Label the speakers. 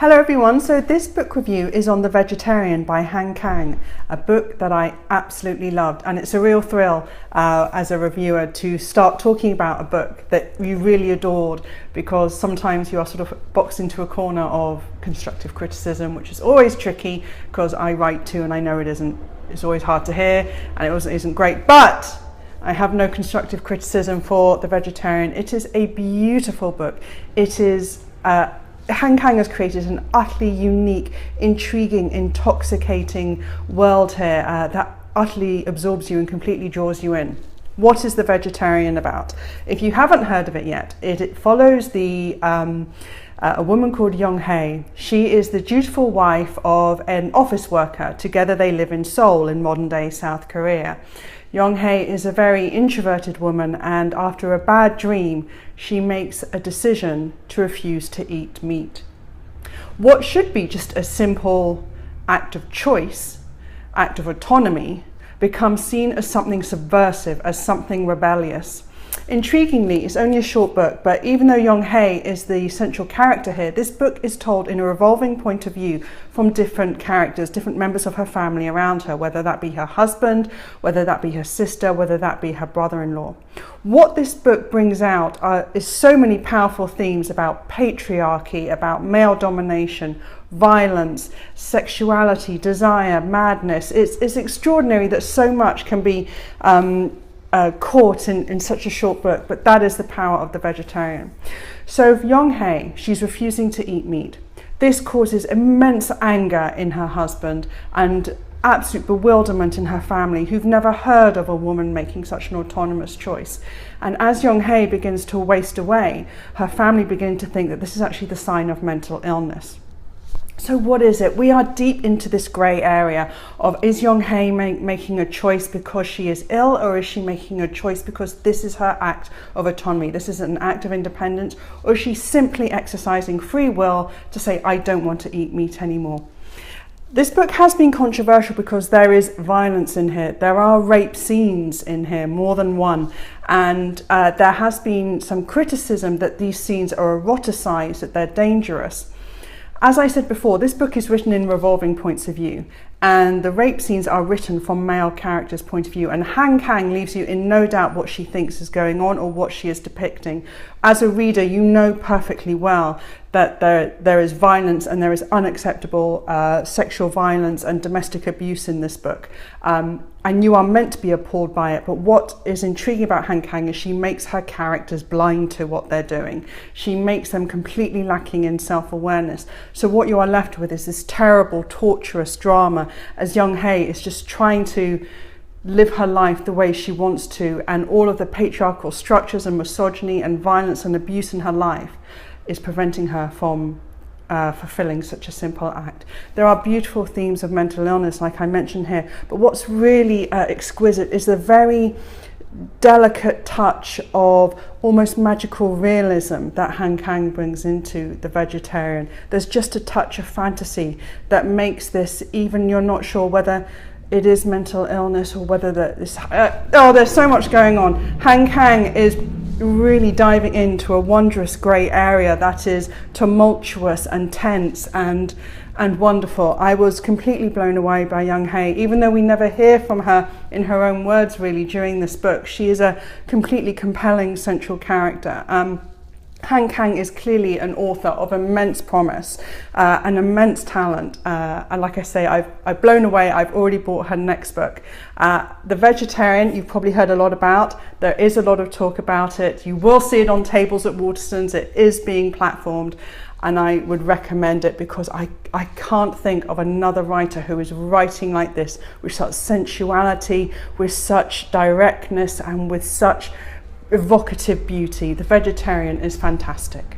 Speaker 1: Hello everyone, so this book review is on The Vegetarian by Kang, a book that I absolutely loved, and it's a real thrill as a reviewer to start talking about a book that you really adored, because sometimes you are sort of boxed into a corner of constructive criticism, which is always tricky because I write too and I know it's always hard to hear and it isn't great, but I have no constructive criticism for The Vegetarian. It is a beautiful book. It is Kang has created an utterly unique, intriguing, intoxicating world here that utterly absorbs you and completely draws you in. What is The Vegetarian about? If you haven't heard of it yet, it follows a woman called Yeong-hye. She is the dutiful wife of an office worker. Together they live in Seoul in modern-day South Korea. Yeong-hye is a very introverted woman, and after a bad dream, she makes a decision to refuse to eat meat. What should be just a simple act of choice, act of autonomy, becomes seen as something subversive, as something rebellious. Intriguingly, it's only a short book, but even though Yeong-hye is the central character here, this book is told in a revolving point of view from different characters, different members of her family around her, whether that be her husband, whether that be her sister, whether that be her brother-in-law. What this book brings out is so many powerful themes about patriarchy, about male domination, violence, sexuality, desire, madness. It's extraordinary that so much can be caught in such a short book, but that is the power of The Vegetarian. So Yeong-hye, she's refusing to eat meat. This causes immense anger in her husband and absolute bewilderment in her family, who've never heard of a woman making such an autonomous choice. And as Yeong-hye begins to waste away, her family begin to think that this is actually the sign of mental illness. So what is it? We are deep into this grey area of, is Yeong-hye making a choice because she is ill, or is she making a choice because this is her act of autonomy, this is an act of independence, or is she simply exercising free will to say, I don't want to eat meat anymore? This book has been controversial because there is violence in here. There are rape scenes in here, more than one. And there has been some criticism that these scenes are eroticized, that they're dangerous. As I said before, this book is written in revolving points of view, and the rape scenes are written from male characters' point of view, and Kang leaves you in no doubt what she thinks is going on or what she is depicting. As a reader, you know perfectly well that there is violence and there is unacceptable sexual violence and domestic abuse in this book. And you are meant to be appalled by it, but what is intriguing about Kang is she makes her characters blind to what they're doing. She makes them completely lacking in self-awareness. So what you are left with is this terrible, torturous drama as Yeong-hye is just trying to live her life the way she wants to, and all of the patriarchal structures and misogyny and violence and abuse in her life is preventing her from fulfilling such a simple act. There are beautiful themes of mental illness, like I mentioned here, but what's really exquisite is the very delicate touch of almost magical realism that Kang brings into The Vegetarian. There's just a touch of fantasy that makes this, even you're not sure whether it is mental illness or whether there's so much going on. Kang is really diving into a wondrous grey area that is tumultuous and tense and wonderful. I was completely blown away by Yeong-hye, even though we never hear from her in her own words really during this book. She is a completely compelling central character. Kang is clearly an author of immense promise, and immense talent, and like I say, I've blown away. I've already bought her next book. The Vegetarian, you've probably heard a lot about. There is a lot of talk about it. You will see it on tables at Waterstones. It is being platformed, and I would recommend it because I can't think of another writer who is writing like this, with such sensuality, with such directness, and with such evocative beauty. The Vegetarian is fantastic.